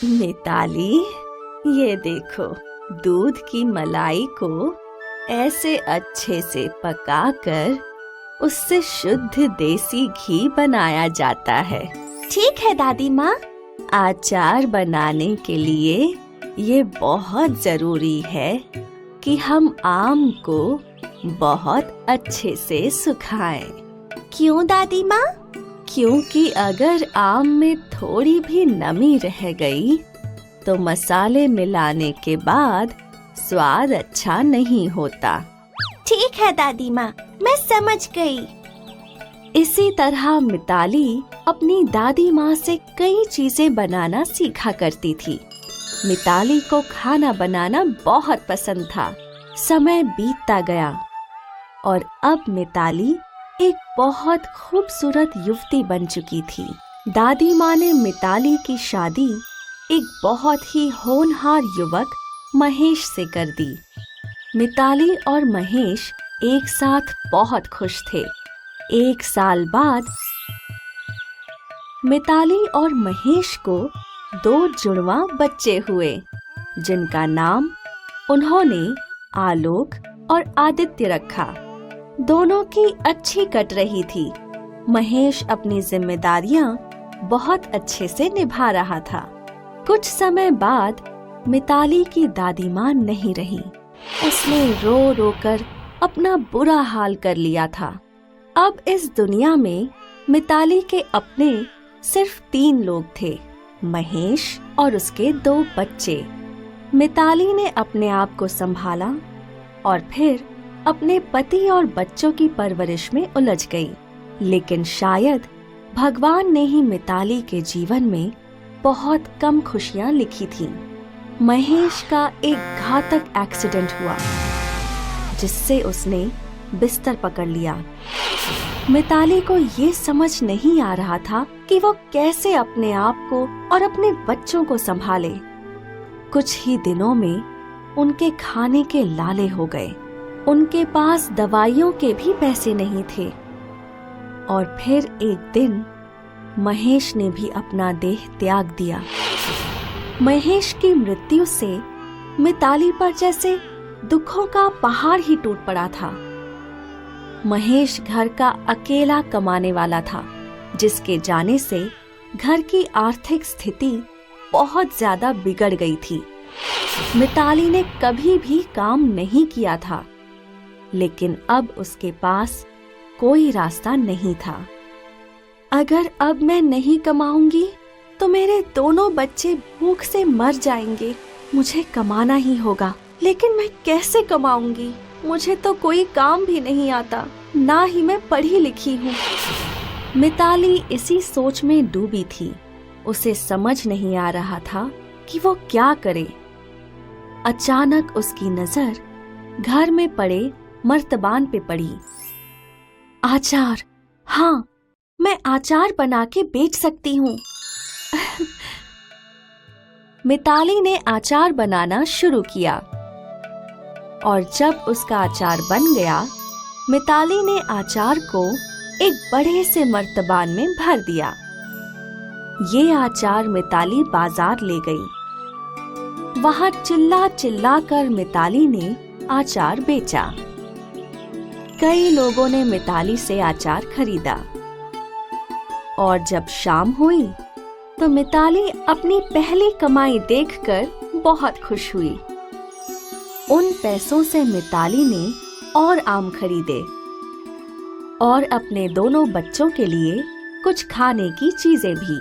मिताली, ये देखो, दूध की मलाई को ऐसे अच्छे से पकाकर उससे शुद्ध देसी घी बनाया जाता है। ठीक है दादी माँ। अचार बनाने के लिए ये बहुत जरूरी है कि हम आम को बहुत अच्छे से सुखाएं। क्यों दादी माँ? क्योंकि अगर आम में थोड़ी भी नमी रह गई तो मसाले मिलाने के बाद स्वाद अच्छा नहीं होता। ठीक है दादी माँ, मैं समझ गई। इसी तरह मिताली अपनी दादी माँ से कई चीजें बनाना सीखा करती थी। मिताली को खाना बनाना बहुत पसंद था। समय बीतता गया और अब मिताली एक बहुत खूबसूरत युवती बन चुकी थी। दादी माँ ने मिताली की शादी एक बहुत ही होनहार युवक महेश से कर दी। मिताली और महेश एक साथ बहुत खुश थे। 1 साल बाद मिताली और महेश को 2 जुड़वा बच्चे हुए, जिनका नाम उन्होंने आलोक और आदित्य रखा। दोनों की अच्छी कट रही थी। महेश अपनी जिम्मेदारियां बहुत अच्छे से निभा रहा था। कुछ समय बाद मिताली की दादी माँ नहीं रही। उसने रो रो कर अपना बुरा हाल कर लिया था। अब इस दुनिया में मिताली के अपने सिर्फ 3 लोग थे, महेश और उसके 2 बच्चे। मिताली ने अपने आप को संभाला और फिर अपने पति और बच्चों की परवरिश में उलझ गई। लेकिन शायद भगवान ने ही मिताली के जीवन में बहुत कम खुशियां लिखी थीं। महेश का एक घातक एक्सीडेंट हुआ जिससे उसने बिस्तर पकड़ लिया। मिताली को ये समझ नहीं आ रहा था कि वो कैसे अपने आप को और अपने बच्चों को संभाले। कुछ ही दिनों में उनके खाने के लाले हो गए। उनके पास दवाइयों के भी पैसे नहीं थे। और फिर एक दिन महेश ने भी अपना देह त्याग दिया। महेश की मृत्यु से मिताली पर जैसे दुखों का पहाड़ ही टूट पड़ा था। महेश घर का अकेला कमाने वाला था, जिसके जाने से घर की आर्थिक स्थिति बहुत ज्यादा बिगड़ गई थी। मिताली ने कभी भी काम नहीं किया था, लेकिन अब उसके पास कोई रास्ता नहीं था। अगर अब मैं नहीं कमाऊंगी तो मेरे दोनों बच्चे भूख से मर जाएंगे। मुझे कमाना ही होगा, लेकिन मैं कैसे कमाऊंगी? मुझे तो कोई काम भी नहीं आता, ना ही मैं पढ़ी लिखी हूँ। मिताली इसी सोच में डूबी थी। उसे समझ नहीं आ रहा था कि वो क्या करे। अचानक उसकी नजर घर में पड़े मर्तबान पे पड़ी। आचार, हाँ, मैं आचार बना के बेच सकती हूँ। मिताली ने आचार बनाना शुरू किया और जब उसका अचार बन गया, मिताली ने आचार को एक बड़े से मर्तबान में भर दिया। ये आचार मिताली बाजार ले गई। वहां चिल्ला चिल्ला कर मिताली ने आचार बेचा। कई लोगों ने मिताली से आचार खरीदा और जब शाम हुई तो मिताली अपनी पहली कमाई देखकर बहुत खुश हुई। उन पैसों से मिताली ने और आम खरीदे और अपने दोनों बच्चों के लिए कुछ खाने की चीजें भी।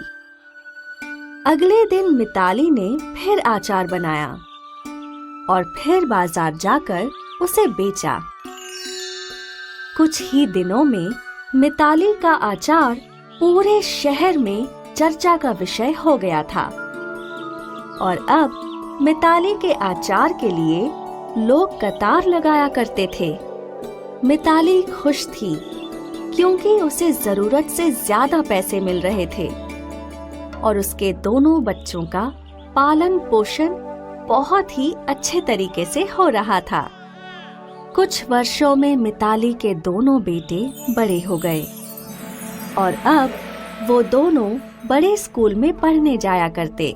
अगले दिन मिताली ने फिर आचार बनाया और फिर बाजार जाकर उसे बेचा। कुछ ही दिनों में मिताली का आचार पूरे शहर में चर्चा का विषय हो गया था और अब मिताली के आचार के लिए लोग कतार लगाया करते थे। मिताली खुश थी क्योंकि उसे जरूरत से ज्यादा पैसे मिल रहे थे और उसके दोनों बच्चों का पालन पोषण बहुत ही अच्छे तरीके से हो रहा था। कुछ वर्षों में मिताली के दोनों बेटे बड़े हो गए और अब वो दोनों बड़े स्कूल में पढ़ने जाया करते।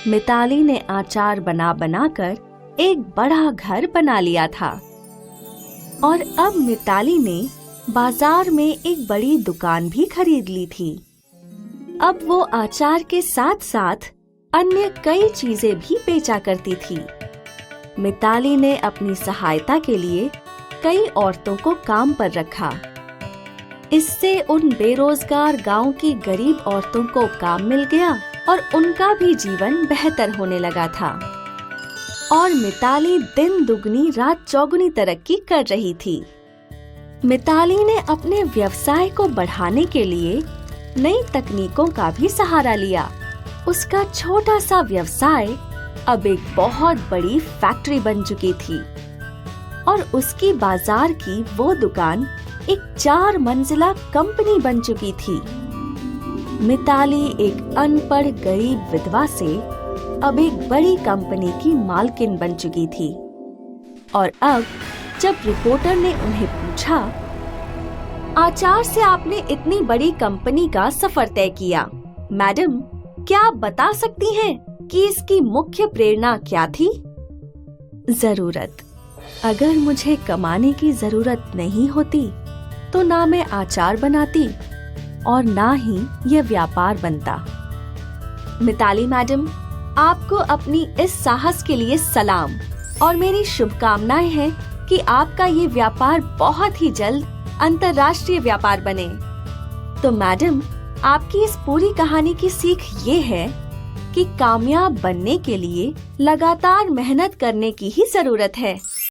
मिताली ने आचार बना बनाकर एक बड़ा घर बना लिया था और अब मिताली ने बाजार में एक बड़ी दुकान भी खरीद ली थी। अब वो आचार के साथ साथ अन्य कई चीजें भी बेचा करती थी। मिताली ने अपनी सहायता के लिए कई औरतों को काम पर रखा। इससे उन बेरोजगार गांव की गरीब औरतों को काम मिल गया और उनका भी जीवन बेहतर होने लगा था और मिताली दिन दुगनी रात चौगुनी तरक्की कर रही थी। मिताली ने अपने व्यवसाय को बढ़ाने के लिए नई तकनीकों का भी सहारा लिया। उसका छोटा सा व्यवसाय अब एक बहुत बड़ी फैक्ट्री बन चुकी थी और उसकी बाजार की वो दुकान एक 4 मंजिला कंपनी बन चुकी थी। मिताली एक अनपढ़ गरीब विधवा से अब एक बड़ी कंपनी की मालकिन बन चुकी थी और अब जब रिपोर्टर ने उन्हें पूछा, आचार से आपने इतनी बड़ी कंपनी का सफर तय किया, मैडम क्या आप बता सकती हैं कि इसकी मुख्य प्रेरणा क्या थी? जरूरत। अगर मुझे कमाने की जरूरत नहीं होती तो ना मैं आचार बनाती और ना ही यह व्यापार बनता। मिताली मैडम, आपको अपनी इस साहस के लिए सलाम और मेरी शुभकामनाएं हैं कि आपका ये व्यापार बहुत ही जल्द अंतर्राष्ट्रीय व्यापार बने। तो मैडम, आपकी इस पूरी कहानी की सीख ये है कि कामयाब बनने के लिए लगातार मेहनत करने की ही जरूरत है।